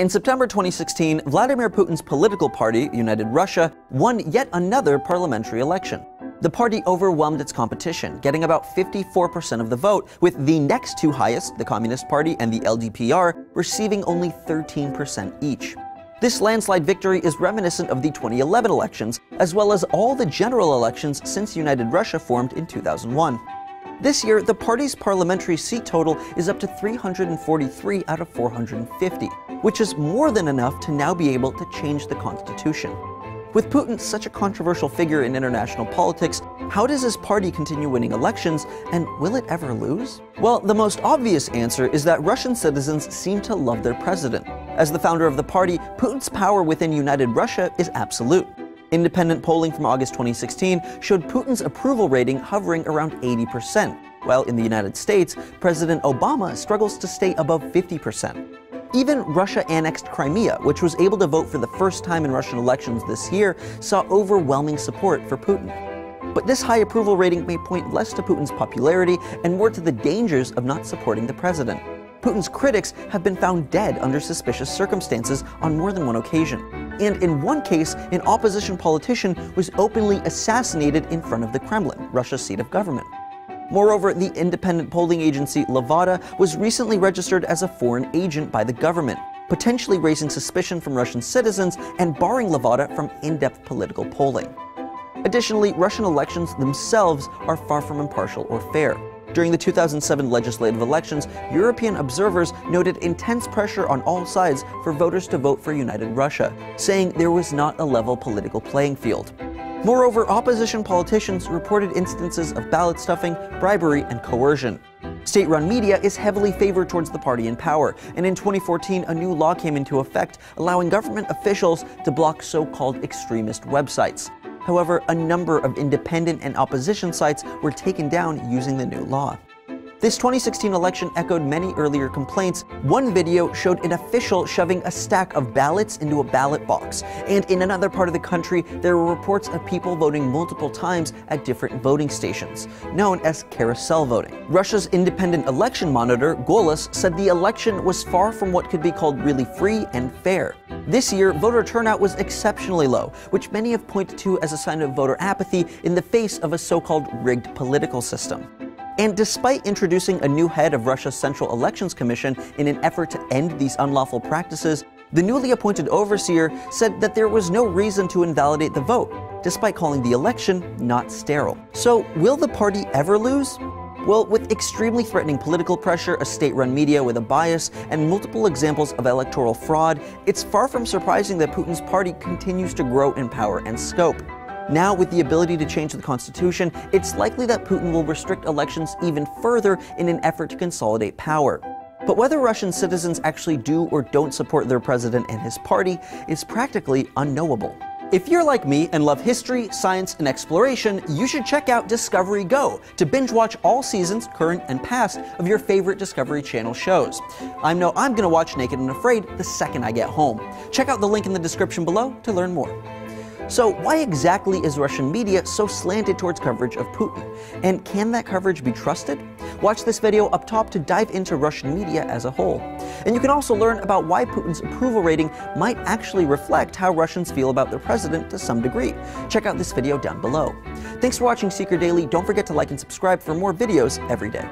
In September 2016, Vladimir Putin's political party, United Russia, won yet another parliamentary election. The party overwhelmed its competition, getting about 54% of the vote, with the next two highest, the Communist Party and the LDPR, receiving only 13% each. This landslide victory is reminiscent of the 2011 elections, as well as all the general elections since United Russia formed in 2001. This year, the party's parliamentary seat total is up to 343 out of 450, which is more than enough to now be able to change the constitution. With Putin such a controversial figure in international politics, how does his party continue winning elections, and will it ever lose? Well, the most obvious answer is that Russian citizens seem to love their president. As the founder of the party, Putin's power within United Russia is absolute. Independent polling from August 2016 showed Putin's approval rating hovering around 80%, while in the United States, President Obama struggles to stay above 50%. Even Russia annexed Crimea, which was able to vote for the first time in Russian elections this year, saw overwhelming support for Putin. But this high approval rating may point less to Putin's popularity and more to the dangers of not supporting the president. Putin's critics have been found dead under suspicious circumstances on more than one occasion. And in one case, an opposition politician was openly assassinated in front of the Kremlin, Russia's seat of government. Moreover, the independent polling agency Levada was recently registered as a foreign agent by the government, potentially raising suspicion from Russian citizens and barring Levada from in-depth political polling. Additionally, Russian elections themselves are far from impartial or fair. During the 2007 legislative elections, European observers noted intense pressure on all sides for voters to vote for United Russia, saying there was not a level political playing field. Moreover, opposition politicians reported instances of ballot stuffing, bribery, and coercion. State-run media is heavily favored towards the party in power, and in 2014 a new law came into effect allowing government officials to block so-called extremist websites. However, a number of independent and opposition sites were taken down using the new law. This 2016 election echoed many earlier complaints. One video showed an official shoving a stack of ballots into a ballot box, and in another part of the country, there were reports of people voting multiple times at different voting stations, known as carousel voting. Russia's independent election monitor, Golos, said the election was far from what could be called really free and fair. This year, voter turnout was exceptionally low, which many have pointed to as a sign of voter apathy in the face of a so-called rigged political system. And despite introducing a new head of Russia's Central Elections Commission in an effort to end these unlawful practices, the newly appointed overseer said that there was no reason to invalidate the vote, despite calling the election not sterile. So, will the party ever lose? Well, with extremely threatening political pressure, a state-run media with a bias, and multiple examples of electoral fraud, it's far from surprising that Putin's party continues to grow in power and scope. Now, with the ability to change the constitution, it's likely that Putin will restrict elections even further in an effort to consolidate power. But whether Russian citizens actually do or don't support their president and his party is practically unknowable. If you're like me and love history, science, and exploration, you should check out Discovery Go to binge watch all seasons, current and past, of your favorite Discovery Channel shows. I know I'm gonna watch Naked and Afraid the second I get home. Check out the link in the description below to learn more. So why exactly is Russian media so slanted towards coverage of Putin? And can that coverage be trusted? Watch this video up top to dive into Russian media as a whole. And you can also learn about why Putin's approval rating might actually reflect how Russians feel about their president to some degree. Check out this video down below. Thanks for watching Seeker Daily. Don't forget to like and subscribe for more videos every day.